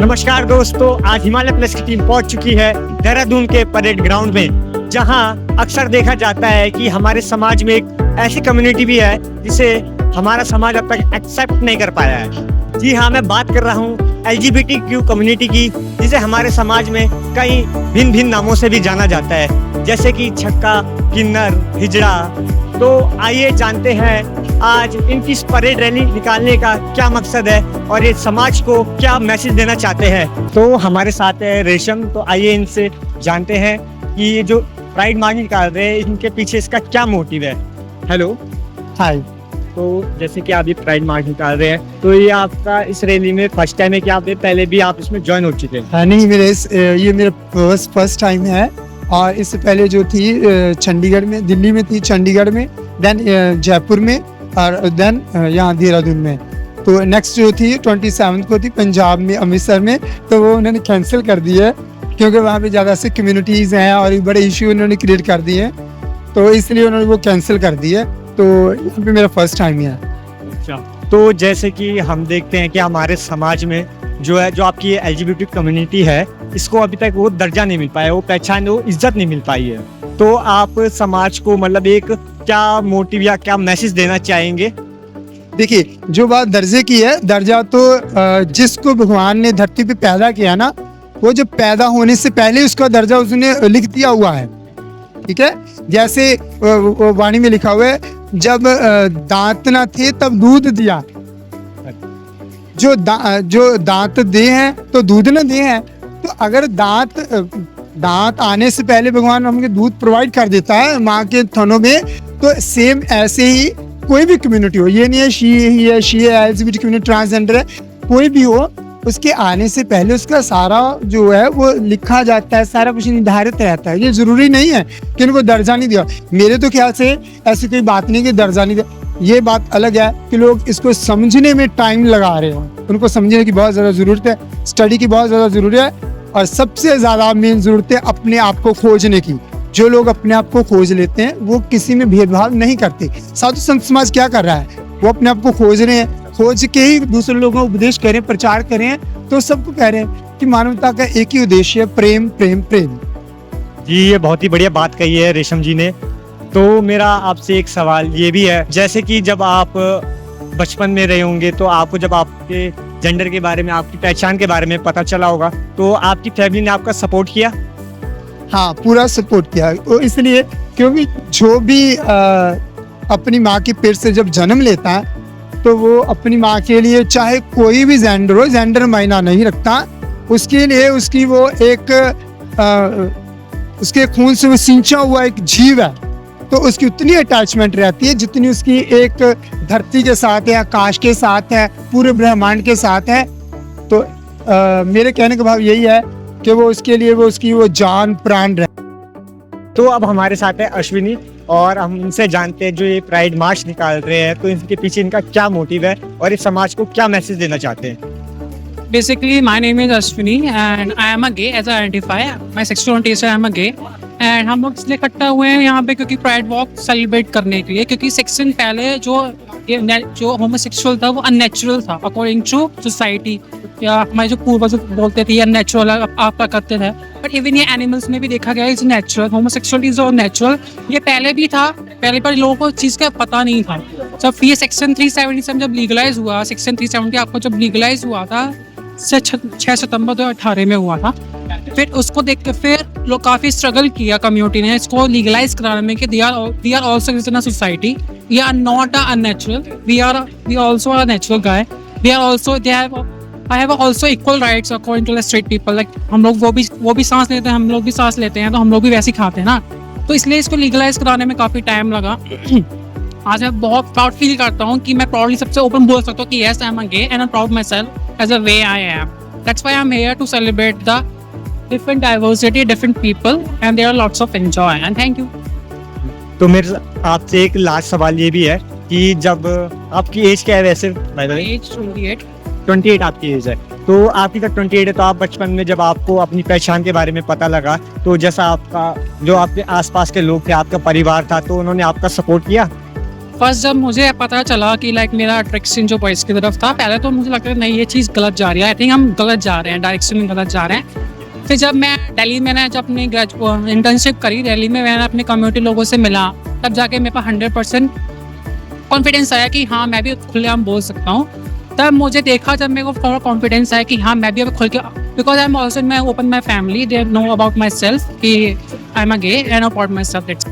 नमस्कार दोस्तों, आज हिमालय प्लस की टीम पहुंच चुकी है देहरादून के परेड ग्राउंड में, जहां अक्सर देखा जाता है कि हमारे समाज में एक ऐसी कम्युनिटी भी है जिसे हमारा समाज अब तक एक्सेप्ट नहीं कर पाया है। जी हाँ, मैं बात कर रहा हूँ LGBTQ कम्युनिटी की, जिसे हमारे समाज में कई भिन्न भिन्न नामों से भी जाना जाता है, जैसे कि छक्का, किन्नर, हिजड़ा। तो आइए जानते हैं आज इनकी इस परेड रैली निकालने का क्या मकसद है और ये समाज को क्या मैसेज देना चाहते हैं। तो हमारे साथ है रेशम, तो आइए इनसे जानते हैं कि ये जो प्राइड मार्च निकाल रहे हैं इनके पीछे इसका क्या मोटिव है। हेलो, हाय। तो जैसे कि आप ये प्राइड मार्च निकाल रहे हैं, तो ये आपका इस रैली में फर्स्ट टाइम है कि आप पहले भी आप इसमें ज्वाइन हो चुके हैं? नहीं, ये मेरा फर्स्ट टाइम है। और इससे पहले जो थी चंडीगढ़ में, दिल्ली में थी, चंडीगढ़ में, देन जयपुर में, और देन यहाँ देहरादून में। तो नेक्स्ट जो थी 27 को थी पंजाब में, अमृतसर में, तो वो उन्होंने कैंसिल कर दी है क्योंकि वहाँ पे ज़्यादा से कम्युनिटीज़ हैं और एक बड़े इशू उन्होंने क्रिएट कर दिए हैं, तो इसलिए उन्होंने वो कैंसिल कर दी है। तो यहाँ पे मेरा फर्स्ट टाइम ही है। अच्छा, तो जैसे कि हम देखते हैं कि हमारे समाज में जो आपकी LGBT कम्युनिटी है, इसको अभी तक वो दर्जा नहीं मिल पाया, वो पहचान, वो इज्जत नहीं मिल पाई है। तो आप समाज को मतलब एक क्या मोटिव या क्या मैसेज देना चाहेंगे? देखिए, जो बात दर्जे की है, दर्जा तो जिसको भगवान ने धरती पे पैदा किया ना, वो जब पैदा होने से पहले उसका दर्जा उसने लिख दिया हुआ है। ठीक है, जैसे वाणी में लिखा हुआ है, जब दांत ना थे तब दूध दिया। जो दांत दे हैं तो दूध न दे हैं। तो अगर दांत आने से पहले भगवान हमको दूध प्रोवाइड कर देता है माँ के थनों में, तो सेम ऐसे ही कोई भी कम्युनिटी हो, ये नहीं है शी है, LGBT कम्युनिटी, ट्रांसजेंडर है, कोई भी हो, उसके आने से पहले उसका सारा जो है वो लिखा जाता है, सारा कुछ निर्धारित रहता है। ये जरूरी नहीं है कि उनको दर्जा नहीं दिया। मेरे तो ख्याल से ऐसी कोई बात नहीं कि दर्जा नहीं दिया। ये बात अलग है कि लोग इसको समझने में टाइम लगा रहे हैं। उनको समझने की बहुत ज़्यादा ज़रूरत है, स्टडी की बहुत ज़्यादा ज़रूरत है, और सबसे ज़्यादा मेन ज़रूरत है अपने आप को खोजने की। जो लोग अपने आप को खोज लेते हैं वो किसी में भेदभाव नहीं करते। साधु संत समाज क्या कर रहा है, वो अपने आप को खोज रहे हैं, खोज के ही दूसरे लोगों को उपदेश करें, प्रचार करें। तो सबको कह रहे हैं कि मानवता का एक ही उद्देश्य है, प्रेम प्रेम प्रेम। जी, ये बहुत ही बढ़िया बात कही है रेशम जी ने। तो मेरा आपसे एक सवाल ये भी है, जैसे कि जब आप बचपन में रहे होंगे तो आपको जब आपके जेंडर के बारे में, आपकी पहचान के बारे में पता चला होगा, तो आपकी फैमिली ने आपका सपोर्ट किया? हाँ, पूरा सपोर्ट किया। वो इसलिए क्योंकि जो भी अपनी माँ के पेट से जब जन्म लेता है तो वो अपनी माँ के लिए चाहे कोई भी जेंडर हो, जेंडर मायना नहीं रखता, उसके लिए उसकी वो एक उसके खून से वो सिंचा हुआ एक जीव है, तो उसकी उतनी अटैचमेंट रहती है जितनी उसकी एक धरती के साथ है, आकाश के साथ है, पूरे ब्रह्मांड के साथ है। तो मेरे कहने का भाव यही है कि वो उसके लिए वो उसकी वो जान प्राण रहे। तो अब हमारे साथ है अश्विनी, और हम इनसे जानते हैं जो ये प्राइड मार्च निकाल रहे हैं, तो इनके पीछे इनका क्या मोटिव है और इस समाज को क्या मैसेज देना चाहते हैं। Basically, my name is Ashwini and I am a gay as I identify. My sexual orientation I am a gay. And हम लोग इसलिए इकट्ठा हुए हैं यहाँ पे क्योंकि प्राइड वॉक सेलिब्रेट करने के लिए, क्योंकि सेक्शन पहले जो होमोसेक्सुअल था वो अननेचुरल था अकॉर्डिंग टू सोसाइटी, या हमारे जो पूर्वज बोलते थे ये अननेचुरल आप क्या करते थे, बट इवन ये एनिमल्स में भी देखा गया is natural. Homosexual is natural, ये पहले भी था, पहले पर लोगों को चीज़ का पता नहीं था। जब ये सेक्शन 377 जब लीगलाइज हुआ, सेक्शन 370 आपको जब लीगलाइज हुआ था 6 सितंबर 2018 में हुआ था, फिर उसको देख के फिर लोग काफ़ी स्ट्रगल किया कम्युनिटी ने इसको लीगलाइज कराने में कि we are also in a society, we are not unnatural, we also a natural guy, we are also I have also equal rights according to the straight people. Like हम लोग वो भी सांस लेते हैं, हम लोग भी सांस लेते हैं, तो हम लोग भी वैसे ही खाते हैं ना। तो इसलिए इसको लीगलाइज कराने में काफ़ी टाइम लगा। आज मैं बहुत प्राउड फील करता हूँ कि मैं प्राउडली सबसे ओपन बोल सकता हूँ कि yes I am a gay and I am proud myself as a way I am. That's why I am here to celebrate the different diversity, different people, and there are lots of enjoy, and thank you. तो मेरे आपसे एक last सवाल ये भी है कि जब आपकी एज क्या है वैसे? Age 28. 28 आपकी एज है, तो आपकी तक 28 है, तो आप बचपन में जब आपको अपनी पहचान के बारे में पता लगा, तो जैसा आपका जो आपके आसपास के लोग थे, आपका परिवार था, तो उन्होंने आपका सपोर्ट किया? फर्स्ट जब मुझे पता चला कि लाइक मेरा अट्रैक्शन जो बॉयज़ की तरफ था, पहले तो मुझे लगता है नहीं ये चीज़ गलत जा रही है, आई थिंक हम गलत जा रहे हैं, डायरेक्शन में गलत जा रहे हैं। फिर जब मैं दिल्ली में जब अपनी इंटर्नशिप करी दिल्ली में, मैंने अपने कम्युनिटी लोगों से मिला, तब जाके मेरे पास 100% कॉन्फिडेंस आया कि हाँ मैं भी खुलेआम बोल सकता हूँ। तब मुझे देखा जब मेरे को थोड़ा कॉन्फिडेंस आया कि हाँ मैं भी अब खुल के, बिकॉज आई एम ऑल्सो मैं open my family, they know about myself कि I am a gay and about myself.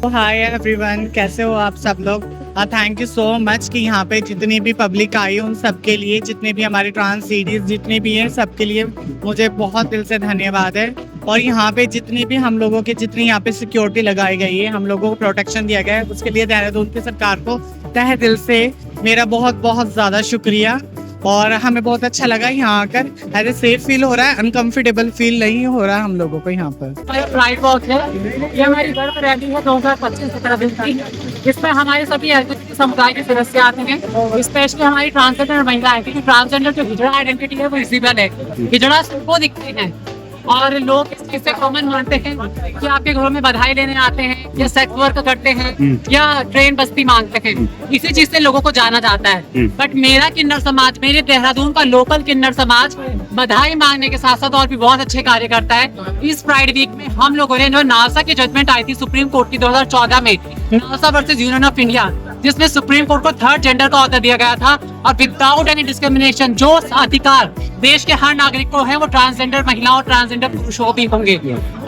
Hi everyone, कैसे हो आप सब लोग। थैंक यू सो मच कि यहाँ पे जितनी भी पब्लिक आई उन सबके लिए, जितने भी हमारे ट्रांस सीरीज जितने भी हैं सबके लिए मुझे बहुत दिल से धन्यवाद है। और यहाँ पे जितनी भी हम लोगों की जितनी यहाँ पे सिक्योरिटी लगाई गई है, हम लोगों को प्रोटेक्शन दिया गया है, उसके लिए देहरादून की सरकार को तहे दिल से मेरा बहुत बहुत ज़्यादा शुक्रिया। और हमें बहुत अच्छा लगा यहाँ आकर, ऐसे सेफ फील हो रहा है, अनकंफर्टेबल फील नहीं हो रहा हम लोगों को यहाँ पर। प्राइड वॉक है, ये हमारी बड़ा रैली है 2025-17 दिन की। इसमें हमारे सभी एलजीबीटी समुदाय के सदस्य आते हैं, स्पेशली हमारी ट्रांसजेंडर महिला है, क्योंकि ट्रांसजेंडर जो हिजड़ा आइडेंटिटी है वो विजिबल है, हिजड़ा सबको दिखते हैं और लोग इस चीज से कॉमन मानते हैं कि आपके घरों में बधाई लेने आते हैं या सेक्स वर्क करते हैं या ट्रेन बस्ती मांगते हैं, इसी चीज से लोगों को जाना जाता है। बट मेरा किन्नर समाज, मेरे देहरादून का लोकल किन्नर समाज बधाई मांगने के साथ साथ और भी बहुत अच्छे कार्य करता है। इस प्राइड वीक में हम लोगों ने जो नालसा की जजमेंट आई थी सुप्रीम कोर्ट की 2014 में, NALSA versus union of India, जिसमें सुप्रीम कोर्ट को थर्ड जेंडर का ऑर्डर दिया गया था और विदाउट एनी डिस्क्रिमिनेशन जो अधिकार देश के हर नागरिक को है वो ट्रांसजेंडर महिला और ट्रांसजेंडर पुरुषों को भी होंगे।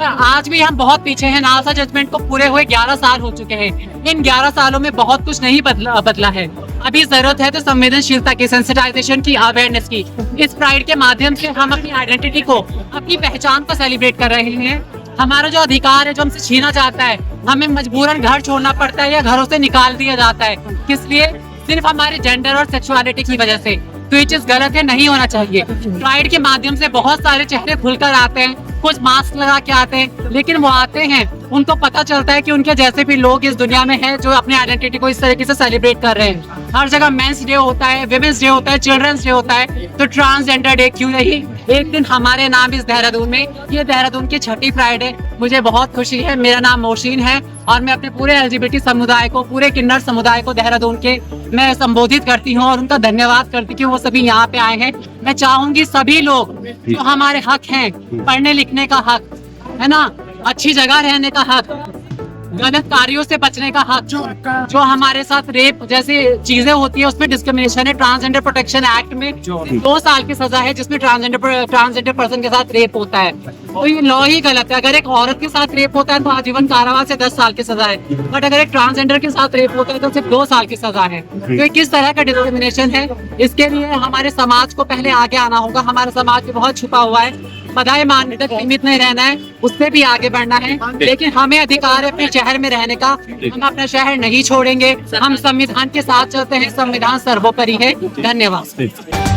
आज भी हम बहुत पीछे हैं, नालसा जजमेंट को पूरे हुए 11 साल हो चुके हैं। इन 11 सालों में बहुत कुछ नहीं बदला है। अभी जरूरत है तो संवेदनशीलता की, सेंसिटाइजेशन की, अवेयरनेस की। इस प्राइड के माध्यम से हम अपनी आइडेंटिटी को, अपनी पहचान को सेलिब्रेट कर रहे हैं। हमारा जो अधिकार है जो हमसे छीना जाता है, हमें मजबूरन घर छोड़ना पड़ता है या घरों से निकाल दिया जाता है, किस लिए? सिर्फ हमारे जेंडर और सेक्सुअलिटी की वजह से। तो ये चीज गलत है, नहीं होना चाहिए। प्राइड के माध्यम से बहुत सारे चेहरे खुलकर आते हैं, कुछ मास्क लगा के आते हैं, लेकिन वो आते हैं, उनको पता चलता है कि उनके जैसे भी लोग इस दुनिया में हैं जो अपनी आइडेंटिटी को इस तरीके से सेलिब्रेट कर रहे हैं। हर जगह मेंस डे होता है, विमेंस डे होता है, चिल्ड्रंस डे होता है, तो ट्रांसजेंडर डे क्यों नहीं एक दिन हमारे नाम इस देहरादून में। ये देहरादून की छठी प्राइड है, मुझे बहुत खुशी है। मेरा नाम मोशीन है और मैं अपने पूरे एलजीबीटी समुदाय को, पूरे किन्नर समुदाय को देहरादून के मैं संबोधित करती हूँ और उनका धन्यवाद करती हूँ कि वो सभी यहाँ पे आए हैं। मैं चाहूंगी सभी लोग, जो हमारे हक हैं, पढ़ने लिखने का हक है ना, अच्छी जगह रहने का हक, गलत कार्यों से बचने का हक, जो हमारे साथ रेप जैसी चीजें होती है उसमें डिस्क्रिमिनेशन है। ट्रांसजेंडर प्रोटेक्शन एक्ट में 2 साल की सजा है जिसमें ट्रांसजेंडर पर्सन के साथ रेप होता है, तो ये लॉ ही गलत है। अगर एक औरत के साथ रेप होता है तो आजीवन कारावास से 10 साल की सजा है, बट अगर एक ट्रांसजेंडर के साथ रेप होता है तो सिर्फ 2 साल की सजा है। तो ये किस तरह का डिस्क्रिमिनेशन है? इसके लिए हमारे समाज को पहले आगे आना होगा। हमारा समाज भी बहुत छुपा हुआ है, बधाई मानने तक सीमित नहीं रहना है, उससे भी आगे बढ़ना है। लेकिन हमें अधिकार है अपने शहर में रहने का, हम अपना शहर नहीं छोड़ेंगे। हम संविधान के साथ चलते हैं, संविधान सर्वोपरि है। धन्यवाद।